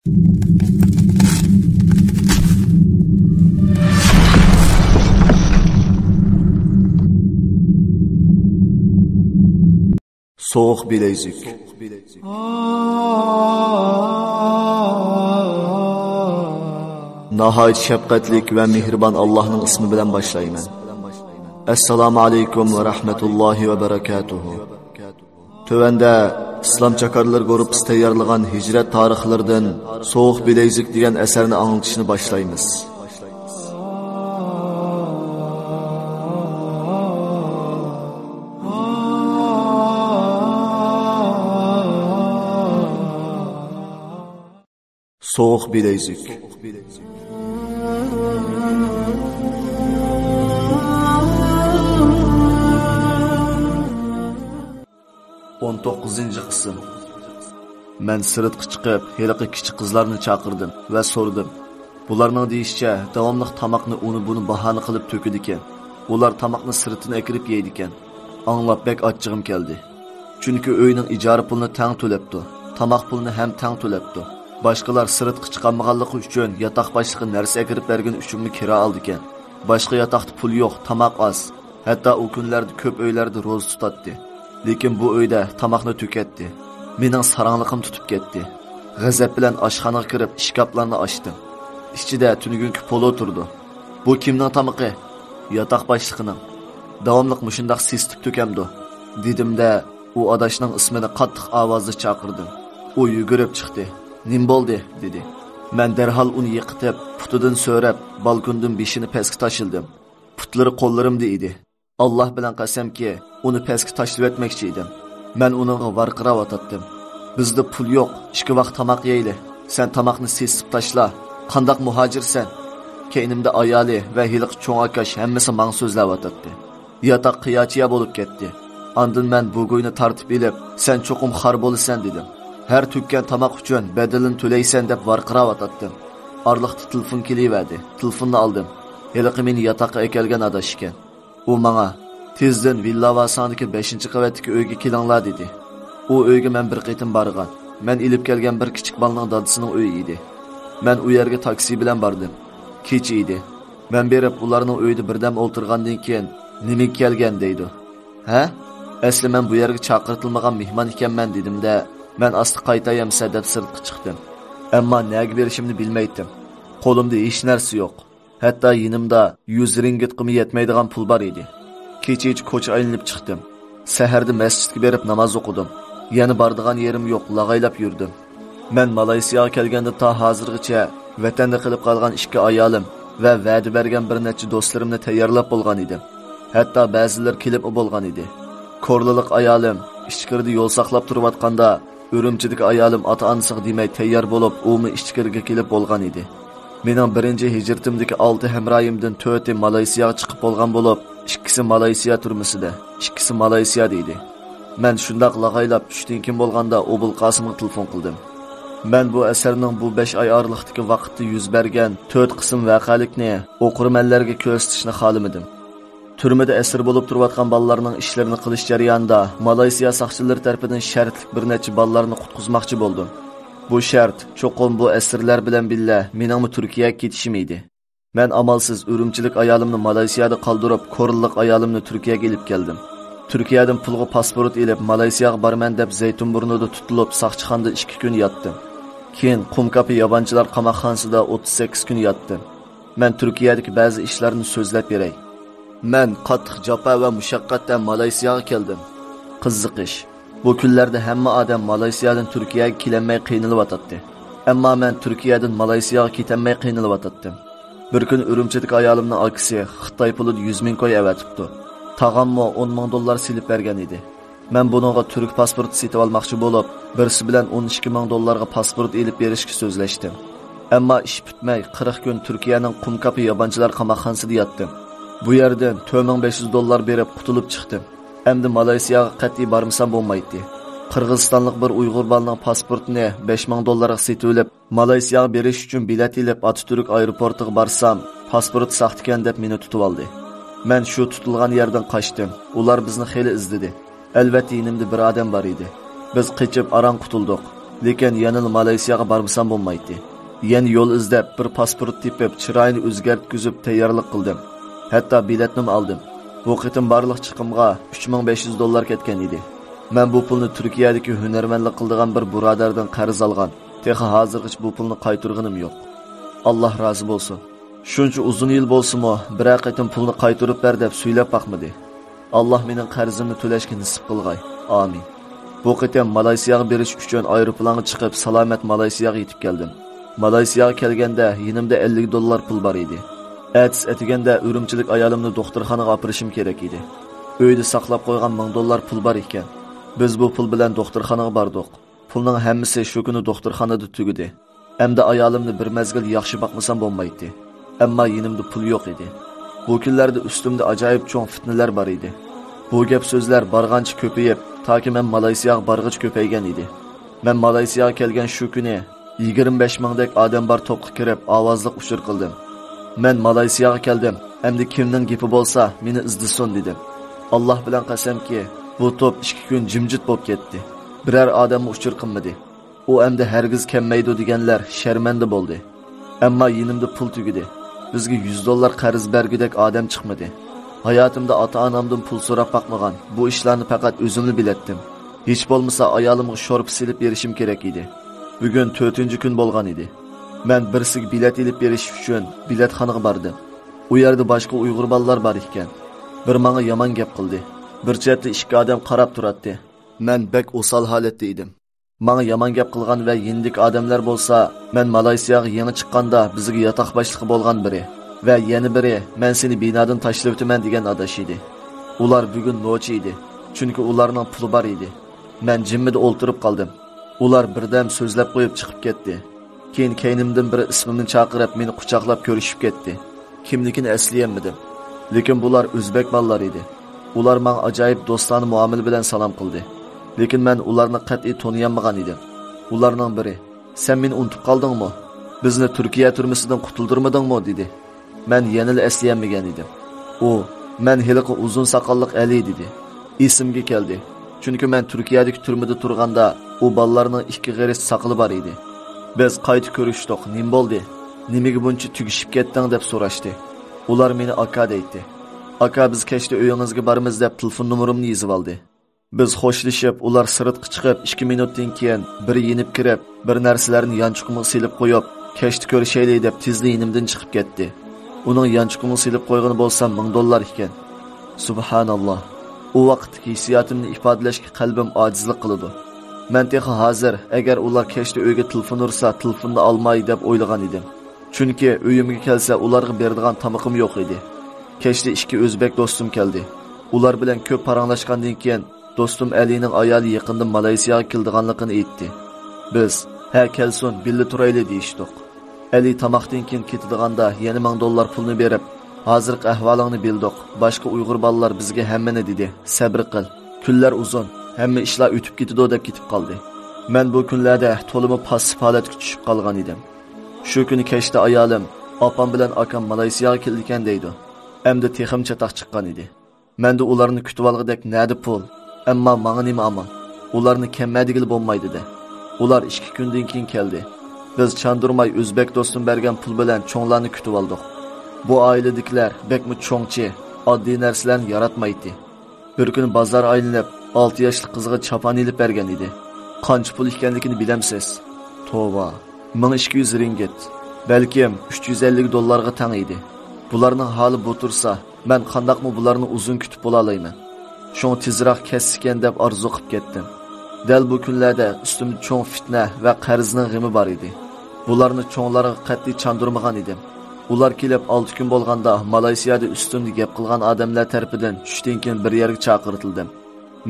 Soğuk bilezik. Nahayet şefkatlik ve mihriban Allah'ın ismi bilen başlayman. Esselamu aleyküm ve rahmetullahi ve berekatuhu. Tövende İslam çakarlar görüp tayyorlagan hicret tarixlaridan Soğuk bilezik degan eserini anlatışını başlaymiz. Soğuk bilezik. 19. qism. Men sirtqa chiqib, heliqi kichik qizlarni chaqirdim va so'radim. Bularning deyishcha, davomli tamoqni uni buni bahona qilib to'kidi ekan. Ular tamoqni sirtini ekirib yeydi ekan. Anglab bek achchig'im keldi. Chunki uyning ijara pulini tang to'labdi. Tamoq pulini ham tang to'labdi. Boshqalar sirtqa chiqolmaganligi uchun yotoq boshlig'i narsa ekirib bergan uchunmi kira oldi ekan. Boshqa yotoqda pul yo'q, tamoq oz. Hatto u kunlarda ko'p uylarda ro'za tutatdi. Lekin bu uyda tamoqni to'katdi. Mening sarangliqim tutib ketdi. G'azab bilan oshxonaga kirib, ishkoplarni ochdim. Ichida tunugunki polo turdi. Bu kimning tamoqi? Yotoq boshlig'ining. Davomli mushundaq sesitib to'kamdi. Dedimda, u adashning ismini qattiq ovozda chaqirdim. U yugurib chiqdi. "Nim bo'ldi?" dedi. Men darhol uni yiqitib, putidan so'rab, balkondan beshini pastga tashildim. Putlari qo'llarimda edi. Allah bilan qasamki, uni pastga tashlab etmoqchi edim. Men uningga varqirab o'tatdim. Bizda pul yo'q, 2 vaqt tamoq yeyli. Sen tamoqni sesib tashla. Qandaq muhojirsan? Keynimda ayoli va hiliq cho'ng akash hammasi menga so'zlab o'tatdi. Yotoq qiyochiya bo'lib ketdi. Ondan men bu go'yni tartib elib, sen cho'qim xor bo'lasan dedim. Her tükkan tamoq uchun bedelini to'laysan deb varqirab o'tatdim. Orliqda telefon kelyapti. Telefonni oldim. Hiliqi meni yotoqqa ekelgan adash ekan. U menga tezdan Villavasandagi 5-qavatdagi uyga kelinglar dedi. U uyga men bir qitim borgan. Men ilib kelgan bir kichik bolaning dadasining uyi edi. Men u yerga taksi bilan bordim. Kecha edi. Men berib ularning uyida birdam o'tirgandan keyin nima kelgan deydi. Ha? Asli men bu yerga chaqirtilmagan mehmon ekanman dedim-da, men asti qaytayamsa deb sirtqa chiqdim. Ammo nega berishimni bilmaydim. Qo'limda hech narsa yo'q. Hatto yinimda 100 ringgit qimi yetmaydigan pul bor edi. Kecha ko'cha aylanib chiqdim. Saharda masjidga berib namoz o'qidim. Yana bordigan yerim yo'q, lag'aylab yurdim. Men Malayziyaga kelganda ta hozirgacha vatanda qilib qolgan 2 ayolim va va'da bergan bir necha do'stlarimni tayyorlab bo'lgan edim. Hatto ba'zilar kelib bo'lgan edi. Ko'rlilik ayolim ichkirida yo'l saqlab turayotganda, Urumchidagi ayolim ota-onasiga demay tayyor bo'lib, umi ichkiriga kelib bo'lgan edi. Mening birinchi hijratimdagi 6 hamroyimdan 4 Malayziyaga chiqib bo'lgan bo'lib, 2si Malayziya turmusida, 2si Malayziyada edi. Men shundaq lag'aylab tushdan kim bo'lganda Obul Qosimga telefon qildim. Men bu asarning bu 5 oy oraliqdagi vaqtda yuz bergan 4 qism voqealikni o'qirmanlarga ko'rsatishni xohlamadim. Türmede esir bulup turayotgan balalarning ishlarini qilish jarayonida Malayziya saqchilari tarafidan shartlik bir necha balalarni qutqizmoqchi bo'ldim. Bu shart cho'qim bu esirlar bilan billa meningmi Turkiyaga ketishim edi. Men amalsiz Urumchilik ayolimni Malayziyada qoldirib, Ko'rlilik ayolimni Turkiyaga elib keldim. Turkiyadan pulga pasport elib Malayziyaga borman deb Zaytunburnida tutilib, saqchixonada 2 kun yotdim. Keyin Qumkapi yabanchilar qamoqxonasida 38 kun yotdim. Men Turkiyadagi ba'zi ishlarni so'zlab beray. Men qattiq jafo va mushaqqatdan Malayziyaga keldim. Qiziqish. Bu kunlarda hamma odam Malayziyadan Turkiyaga kelinmay qiynalib-o'tadi. Ammo men Turkiyadan Malayziyaga ketanmay qiynalib-o'tadim. Bir kun Urumchidagi ayolimning akasi Xitoy pulida 100 ming koy avatibdi. Tag'ammo 10 ming dollar silib bergan edi. Men buningga turk pasporti setib olmoqchi bo'lib, birisi bilan 12 ming dollarga pasport elib berishga so'zlashdim. Ammo ish bitmay 40 kun Turkiyaning Qumkapi yabanchilar qamoqxonasida yotdim. Bu yerdan 4500 dollar berib qutulib chiqdim. Endi Malayziyaga qat'iy bormasam bo'lmaydi. Qirg'izistonlik bir Uyg'ur bolaning pasportini 5000 dollarga setib olib, Malayziyaga berish uchun bilet elib Atatürk aeroportiga borsam, pasport saxt ekan deb meni tutib oldi. Men shu tutilgan yerdan qochdim. Ular bizni xeyli izladi. Albatta, yinimda bir odam bor edi. Biz qochib aran qutuldik. Lekin yana Malayziyaga bormasam bo'lmaydi. Yana yo'l izlab bir pasport tepib, chiroyini o'zgartkizib tayyorlik qildim. Hatto biletni oldim. Bu qitim barliq chiqimga $3500 ketgan edi. Men bu pulni Turkiyadagi hunarmandlik qildigan bir birodardan qarz olgan. Texi hozirgacha bu pulni qaytarganim yo'q. Alloh rozi bo'lsin. Shuncha uzun yil bo'lsa-mu, bir qitim pulni qaytarib ber deb so'ylab baqmadi. Alloh mening qarzimni to'lashga nasib qilg'ay. Amin. Bu qitim Malayziyaga berish uchun aeroplanga chiqib, salomat Malayziyaga yetib keldim. Malayziyaga kelganda yonimda $50 pul bor edi. Atis etiganda Urumchilik ayolimni doktorxonaga opirishim kerak edi. Uyda saqlab qo'ygan $1000 pul bor ekan. Biz bu pul bilan doktorxonaga bordik. Pulning hammasi shu kuni doktorxonada tugadi. Hamda ayolimni bir mezgil yaxshi boqmasam bo'lmaydi. Ammo yonimda pul yo'q edi. Bu kunlarda ustimda ajoyib cho'ng fitnalar bor edi. Bu gap so'zlar bargancha ko'payib, toki men Malayziyaga borg'ich ko'paygan edi. Men Malayziyaga kelgan shu kuni 25 mingdek odam bor to'pga kirib, ovozliq uchur qildim. Men Malayziyaga keldim. Endi kimning gapi bo'lsa, meni izdisin dedim. Alloh bilan qasamki, bu to'p 2 kun jimjit bo'lib ketdi. Biror odamni uchur qilmadi. U endi hargiz kelmaydi deganlar sharmanda bo'ldi. Ammo yonimda pul tugadi. Bizga $100 qarz bergidek odam chiqmadi. Hayotimda ota-onamdan pul so'rab baqmagan. Bu ishlarni faqat o'zimni biletdim. Hech bo'lmasa ayolimga sho'rp silib berishim kerak edi. Bugun 4-kun bo'lgan edi. Men birsiga bilet ilib berish uchun biletxonaga bordim. U yerda boshqa Uyg'ur bolalar bor ekan. Bir menga yomon gap qildi. Bir chetda 2 odam qarab turardi. Men bek o'sal holatda edim. Menga yomon gap qilgan va yendik odamlar bo'lsa, men Malayziyaga yangi chiqqanda bizga yotoq boshlig'i bo'lgan biri va yana biri men seni binodan tashlab o'taman degan adash edi. Ular bugun nochi edi, chunki ularning puli bor edi. Men jimmida o'ltirib qoldim. Ular birdan so'zlab qo'yib chiqib ketdi. Keyin kaynimdan biri ismimni chaqirib meni quchoqlab ko'rishib ketdi. Kimligini esleyolmadim. Lekin bular o'zbek bolalar edi. Ular menga ajoyib do'stona muomala bilan salom qildi. Lekin men ularni qat'iy taniyolmagan edim. Ularning biri: "Sen meni unutib qoldingmi? Bizni Turkiya turmasidan qutuldirmadingmi?" dedi. Men yana esleyolmagan edim. U: "Men hiliqi uzun soqolliq Ali" dedi. Esimga keldi. Chunki men Turkiyadagi turmada turganda u bolalarning 2 g'iris soqoli bor edi. Biz qayta ko'rishdik. Nim bo'ldi? Nimaga buncha tugishib ketding deb so'rashdi. Ular meni aka deydi. Aka biz kechda uyingizga boramiz deb telefon nomerimni yozib oldi. Biz xo'shlashib, ular sirtqa chiqib 2 minutdan keyin biri yenib kirib, bir narsalarni yanchiqimga silib qo'yib, kechda ko'rishaylik deb tezli yinimdan chiqib ketdi. Uning yanchiqimga silib qo'ygani bo'lsa $1000 ekan. Subhanalloh. U vaqtdagi hissiyotimni ifodalashga qalbim ojizlik qiladi. Men texi hozir agar ular kechda uyga telefon ursa, telefonni olmay deb o'ylagan edim. Chunki uyimga kelsa ularga beradigan tamoqim yo'q edi. Kechda 2 o'zbek do'stim keldi. Ular bilan ko'p paranglashgandan keyin do'stim Alining ayoli yaqinda Malayziyaga kelganligini aytdi. Biz, "Ha kelsin, billa turayli" deyishdik. Ali tamoqdan keyin ketdiganda yana $1000 pulni berib, "Hozirgi ahvolingni bildik. Boshqa Uyg'ur bolalar bizga hammani dedi. Sabr qil. Kunlar uzun. Hamma ishlar o'tib ketadi" deb ketib qoldi. Men bu kunlarda to'limi passiv holatga tushib qolgan edim. Shu kuni kechda ayolim, opam bilan akam Malayziyaga kelgan deydi. Endi texim chataq chiqqan edi. Menda ularni kutib olgandek nadi pul. Ammo menga nima aman? Ularni kemmadigil bo'lmaydi dedi. Ular 2 kundan keyin keldi. Biz chandurmay o'zbek do'stim bergan pul bilan cho'nglarni kutib oldik. Bu oiladagilar bekmi cho'ngchi, oddiy narsalarni yaratmaydi. Bir kun bozor aylanib, 6 yoshli qizga chopon ilib bergan edi. Qancha pul ekanligini bilamsiz? Tova, 1200 ringgit. Balkim $350 ga teng edi. Bularning holi bu tursa, men qandaqmi bularni uzun kutib bo'la olmayman. Şoň tezroq kesken deb arzu qilib ketdim. Dal bu kunlarda ustimda cho'ng fitna va qarzning g'imi bor edi. Bularni cho'nglarga qat'iy chandurmagan edim. Ular kelib 6 kun bo'lganda Malayziyada ustimda gap qilgan odamlar tarafidan tushdan keyin bir yerga chaqirtildim.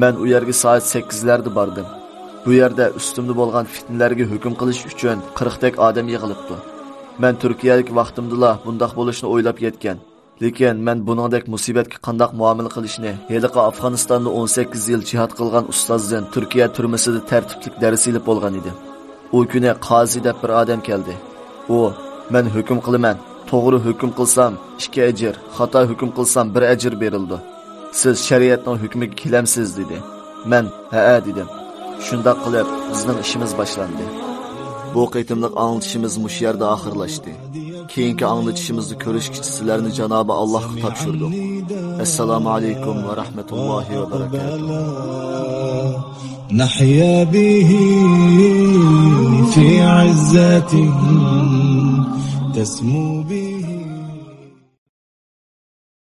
Men u yerga soat 8larda bordim. Bu yerda ustimda bo'lgan fitnalarga hukm qilish uchun 40 tek odam yig'ilibdi. Men Turkiyalik vaqtimda bundaq bo'lishni o'ylab yetgan. Lekin men buningdek musibatga qandoq muomala qilishni, heliqi Afg'onistonda 18 yil jihad qilgan ustozdan Turkiya turmasida tartiblik dars ilib bo'lgan edim. U kuni qozi deb bir odam keldi. U: "Men hukm qilaman. To'g'ri hukm qilsam 2 ajr, xato hukm qilsam 1 ajr berildi. Siz shariatning hukmiga kelamsiz" dedi. Men: "Ha" dedim. Shunda qilib bizning ishimiz boshlandi. Bu qitimliq anglitishimiz mush yerda oxirlashdi. Keyingi anglitishimizni ko'rishgacha sizlarni Janobi Allohga topshirdik. Assalomu alaykum va rahmatullohi va barakatuh. نحيا به في عزته تسمو به